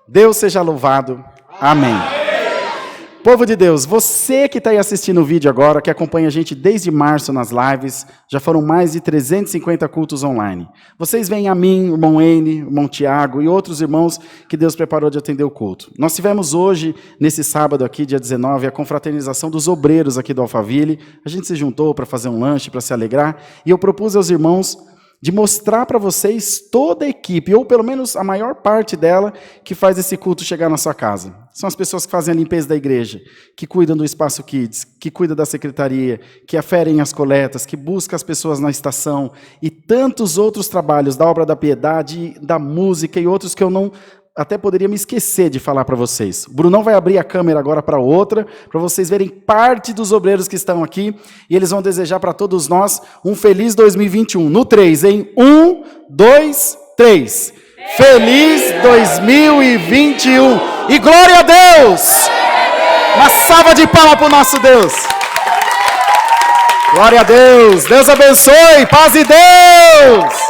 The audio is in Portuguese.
Deus seja louvado. Amém. Povo de Deus, você que está aí assistindo o vídeo agora, que acompanha a gente desde março nas lives, já foram mais de 350 cultos online. Vocês veem a mim, o irmão Ene, o irmão Tiago e outros irmãos que Deus preparou de atender o culto. Nós tivemos hoje, nesse sábado aqui, dia 19, a confraternização dos obreiros aqui do Alphaville. A gente se juntou para fazer um lanche, para se alegrar, e eu propus aos irmãos de mostrar para vocês toda a equipe, ou pelo menos a maior parte dela, que faz esse culto chegar na sua casa. São as pessoas que fazem a limpeza da igreja, que cuidam do Espaço Kids, que cuidam da secretaria, que aferem as coletas, que buscam as pessoas na estação, e tantos outros trabalhos da obra da piedade, da música e outros que eu não até poderia me esquecer de falar para vocês. O Brunão vai abrir a câmera agora para outra, para vocês verem parte dos obreiros que estão aqui, e eles vão desejar para todos nós um feliz 2021. No 3, hein? 1, 2, 3. Feliz 2021. E glória a Deus! Uma salva de palmas para o nosso Deus. Glória a Deus. Deus abençoe. Paz e Deus.